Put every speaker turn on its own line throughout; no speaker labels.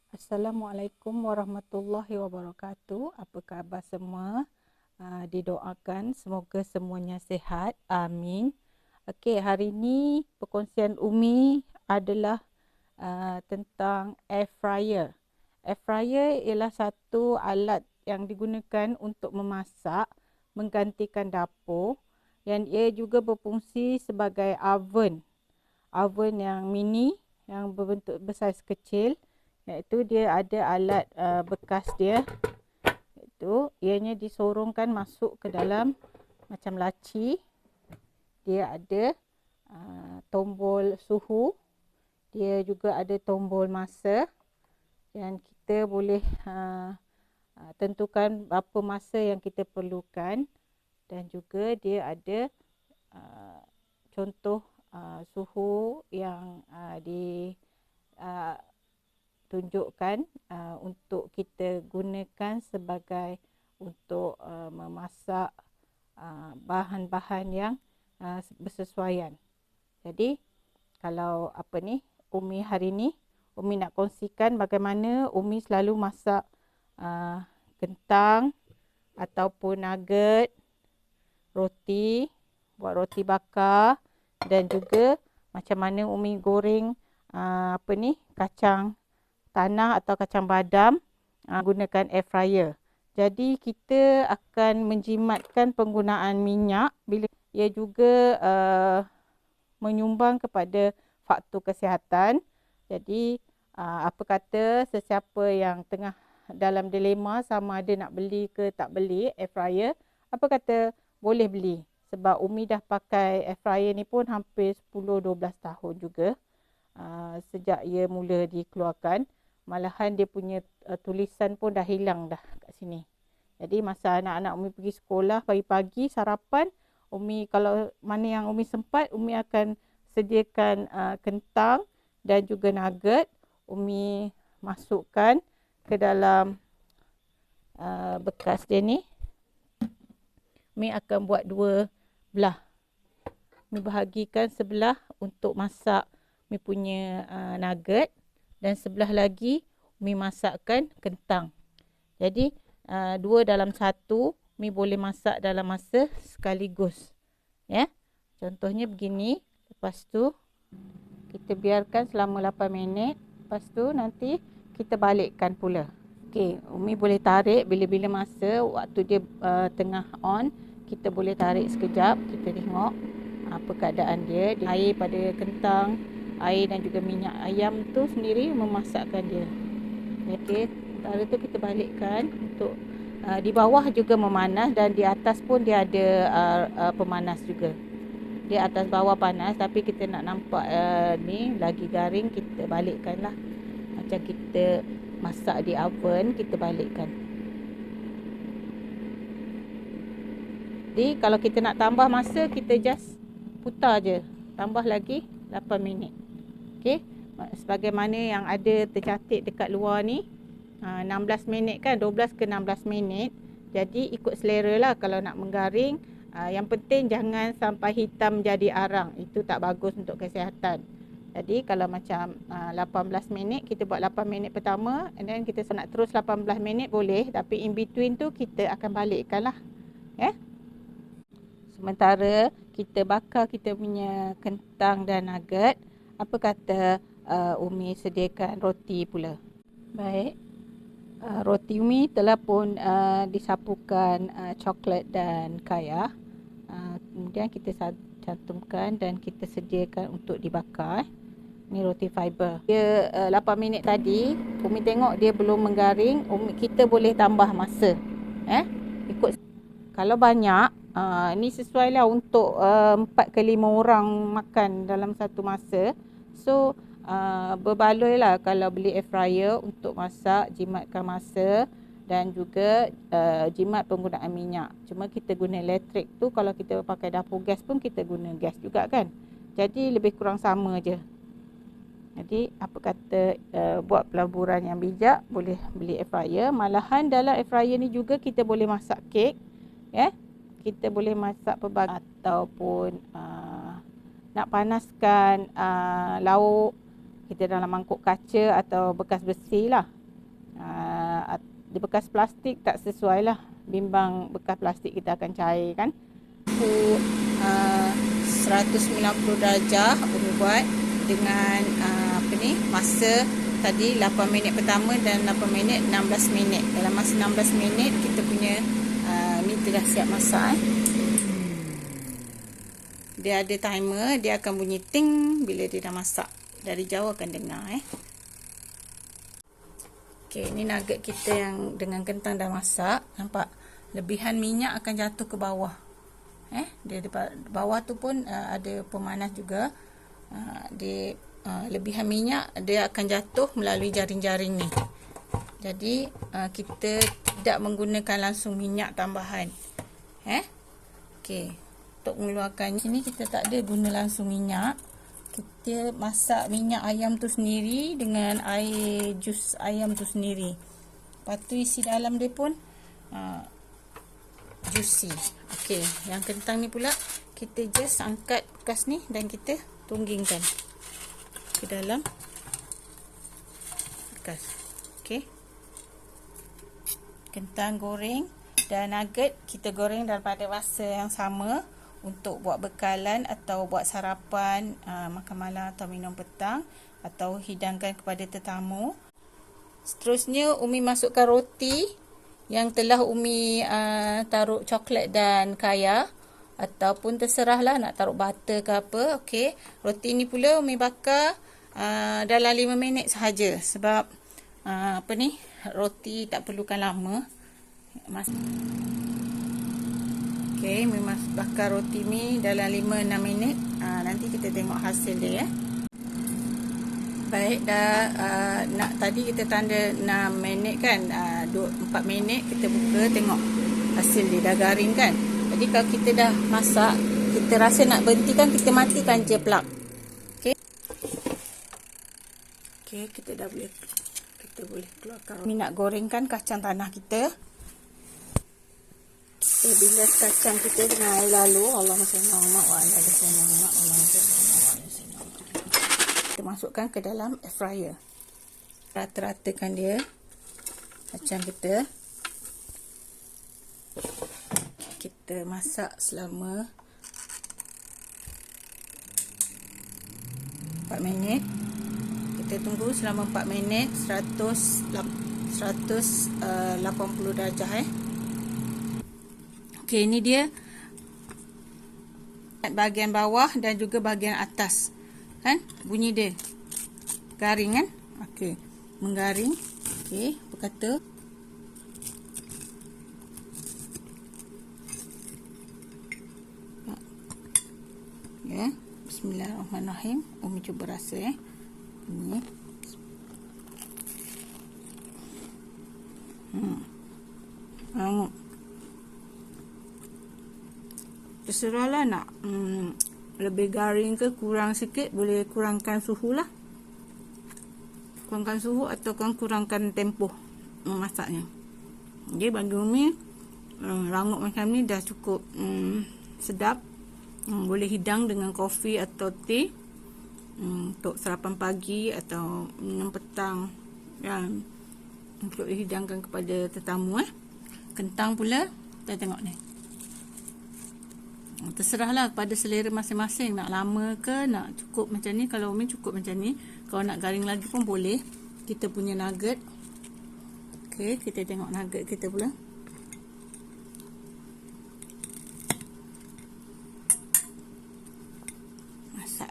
Assalamualaikum warahmatullahi wabarakatuh. Apa khabar semua? Didoakan semoga semuanya sihat. Amin. Okey, hari ini perkongsian Umi adalah tentang air fryer. Air fryer ialah satu alat yang digunakan untuk memasak, menggantikan dapur, dan ia juga berfungsi sebagai oven. Oven yang mini yang berbentuk bersaiz kecil, iaitu dia ada alat bekas dia, iaitu ianya disorongkan masuk ke dalam macam laci. Dia ada tombol suhu, dia juga ada tombol masa, dan kita boleh tentukan berapa masa yang kita perlukan, dan juga dia ada contoh suhu yang tunjukkan untuk kita gunakan sebagai untuk memasak bahan-bahan yang bersesuaian. Jadi kalau Umi hari ni Umi nak kongsikan bagaimana Umi selalu masak kentang ataupun nugget, roti, buat roti bakar, dan juga macam mana Umi goreng kacang tanah atau kacang badam gunakan air fryer. Jadi kita akan menjimatkan penggunaan minyak bila ia juga menyumbang kepada faktor kesihatan. Jadi apa kata sesiapa yang tengah dalam dilema sama ada nak beli ke tak beli air fryer, apa kata boleh beli. Sebab Umi dah pakai air fryer ni pun hampir 10-12 tahun juga sejak ia mula dikeluarkan. Malahan dia punya tulisan pun dah hilang dah kat sini. Jadi masa anak-anak Umi pergi sekolah pagi-pagi sarapan, Umi kalau mana yang Umi sempat, Umi akan sediakan kentang dan juga nugget. Umi masukkan ke dalam bekas dia ni. Umi akan buat dua belah. Umi bahagikan sebelah untuk masak Umi punya nugget, dan sebelah lagi Umi masakkan kentang. Jadi dua dalam satu, Umi boleh masak dalam masa sekaligus. Ya. Contohnya begini. Lepas tu kita biarkan selama 8 minit. Lepas tu nanti kita balikkan pula. Okey, Umi boleh tarik bila-bila masa waktu dia tengah on, kita boleh tarik sekejap, kita tengok apa keadaan dia. Air pada kentang, air dan juga minyak ayam tu sendiri memasakkan dia. Okey, sementara tu kita balikkan untuk di bawah juga memanas, dan di atas pun dia ada pemanas juga. Dia atas bawah panas, tapi kita nak nampak ni lagi garing, kita balikkan lah. Macam kita masak di oven, kita balikkan. Jadi kalau kita nak tambah masa, kita just putar je, tambah lagi 8 minit. Okey, sebagaimana yang ada tercatat dekat luar ni, 16 minit kan, 12 ke 16 minit. Jadi ikut selera lah kalau nak menggaring. Yang penting jangan sampai hitam jadi arang, itu tak bagus untuk kesihatan. Jadi kalau macam 18 minit, kita buat 8 minit pertama, and then kita nak terus 18 minit boleh, tapi in between tu kita akan balikkan lah. Sementara kita bakar kita punya kentang dan nugget, apa kata Umi sediakan roti pula. Baik, roti Umi telah pun disapukan coklat dan kaya. Kemudian kita cantumkan dan kita sediakan untuk dibakar. Ni roti fiber. Dia 8 minit tadi, Umi tengok dia belum menggaring, kita boleh tambah masa. Ikut kalau banyak, ni sesuai lah untuk 4 ke 5 orang makan dalam satu masa. So berbaloi lah kalau beli air fryer untuk masak, jimatkan masa, dan juga jimat penggunaan minyak. Cuma kita guna elektrik tu, kalau kita pakai dapur gas pun kita guna gas juga kan. Jadi lebih kurang sama je. Jadi apa kata buat pelaburan yang bijak, boleh beli air fryer. Malahan dalam air fryer ni juga kita boleh masak kek. Kita boleh masak pelbagai, ataupun nak panaskan lauk kita dalam mangkuk kaca atau bekas besi lah. Di bekas plastik tak sesuai lah, bimbang bekas plastik kita akan cair kan. 190 darjah Umi buat dengan masa tadi 8 minit pertama dan 8 minit 16 minit. Dalam masa 16 minit kita punya ni dah siap masak. Dia ada timer, dia akan bunyi ting bila dia dah masak. Dari jauh akan dengar Okey, ni nugget kita yang dengan kentang dah masak. Nampak lebihan minyak akan jatuh ke bawah. Dia di bawah tu pun ada pemanas juga. Lebihan minyak dia akan jatuh melalui jaring-jaring ni. Jadi kita tidak menggunakan langsung minyak tambahan. Okey, untuk mengeluarkan sini kita tak ada guna langsung minyak. Kita masak minyak ayam tu sendiri dengan air jus ayam tu sendiri. Lepas tu isi dalam dia pun juicy. Okey, yang kentang ni pula kita just angkat bekas ni dan kita tunggingkan ke dalam bekas. Okey, kentang goreng dan nugget kita goreng dalam pada masa yang sama untuk buat bekalan atau buat sarapan, makan malam atau minum petang atau hidangkan kepada tetamu. Seterusnya Umi masukkan roti yang telah Umi taruh coklat dan kaya, ataupun terserahlah nak taruh butter ke apa. Okey, roti ni pula Umi bakar dalam 5 minit sahaja sebab roti tak perlukan lama. Okey, Umi bakar roti ni dalam 5-6 minit. Nanti kita tengok hasil dia Baik, dah tadi kita tanda 6 minit kan, 4 minit kita buka tengok hasil dia dah garing kan. Jadi kalau kita dah masak, kita rasa nak berhenti kan, kita matikan je plug. Okey, kita boleh keluarkan. Umi nak gorengkan kacang tanah kita. Kita bilas kacang kita dengan air lalu. Allahumma salli ala Muhammad. Kita masukkan ke dalam air fryer. Rata-ratakan dia kacang kita. Kita masak selama 4 minit. Kita tunggu selama 4 minit 180 darjah Okey, ini dia bahagian bawah dan juga bahagian atas. Kan? Bunyi dia garing kan? Okey, menggaring. Okey, apa kata? Ya, bismillahirrahmanirrahim. Umi cuba rasa Ini. Terserahlah nak lebih garing ke kurang sikit, boleh kurangkan suhu lah. Kurangkan suhu atau kurangkan tempoh memasaknya. Jadi bagi Umi rangup macam ni dah cukup sedap. Boleh hidang dengan kopi atau teh untuk sarapan pagi atau minum petang, untuk dihidangkan kepada tetamu. Kentang pula kita tengok ni. Terserahlah pada selera masing-masing, nak lama ke nak cukup macam ni. Kalau Umi cukup macam ni, kalau nak garing lagi pun boleh. Kita punya nugget. Okey, kita tengok nugget kita pula. Masak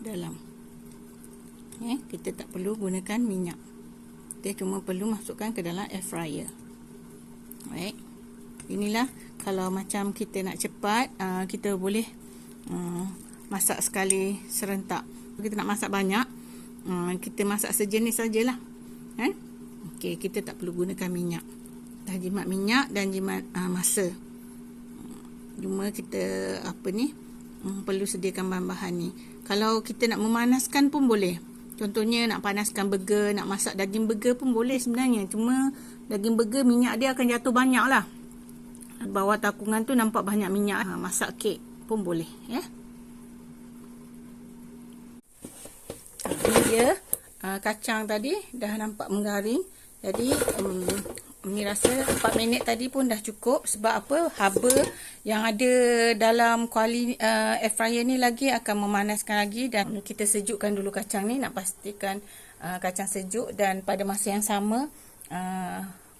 dalam. Kita tak perlu gunakan minyak. Kita cuma perlu masukkan ke dalam air fryer. Baik. Inilah kalau macam kita nak cepat, kita boleh masak sekali serentak. Kita nak masak banyak, kita masak sejenis sajalah. Okey, kita tak perlu gunakan minyak. Dah jimat minyak dan jimat masa. Cuma kita perlu sediakan bahan-bahan ni. Kalau kita nak memanaskan pun boleh. Contohnya nak panaskan burger, nak masak daging burger pun boleh sebenarnya. Cuma daging burger minyak dia akan jatuh banyak lah. Bawah takungan tu nampak banyak minyak. Masak kek pun boleh ya. Ini dia kacang tadi dah nampak menggaring. Jadi Umi rasa 4 minit tadi pun dah cukup. Sebab apa? Haba yang ada dalam kuali air fryer ni lagi akan memanaskan lagi. Dan kita sejukkan dulu kacang ni. Nak pastikan kacang sejuk. Dan pada masa yang sama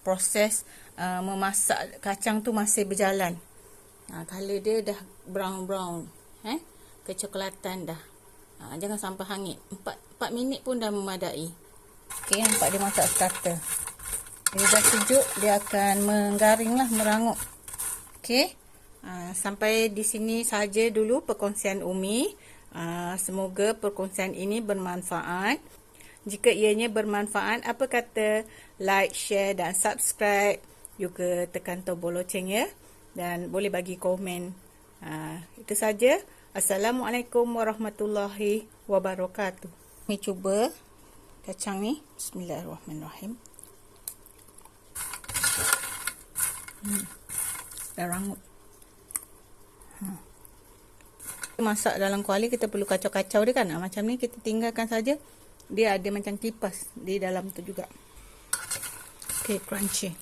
proses memasak kacang tu masih berjalan. Color dia dah brown-brown. Kecoklatan dah. Jangan sampai hangit. 4 minit pun dah memadai. Okey, nampak dia masak starter. Dia dah sejuk, dia akan menggaring lah, merangup. Okey. Sampai di sini saja dulu perkongsian Umi. Semoga perkongsian ini bermanfaat. Jika ianya bermanfaat, apa kata like, share dan subscribe. Juga tekan tombol loceng ya. Dan boleh bagi komen. Itu saja. Assalamualaikum warahmatullahi wabarakatuh. Umi cuba kacang ni. Bismillahirrahmanirrahim. Dah rangup. Masak dalam kuali kita perlu kacau-kacau dia kan. Macam ni kita tinggalkan saja. Dia ada macam kipas di dalam tu juga. Okay, crunchy.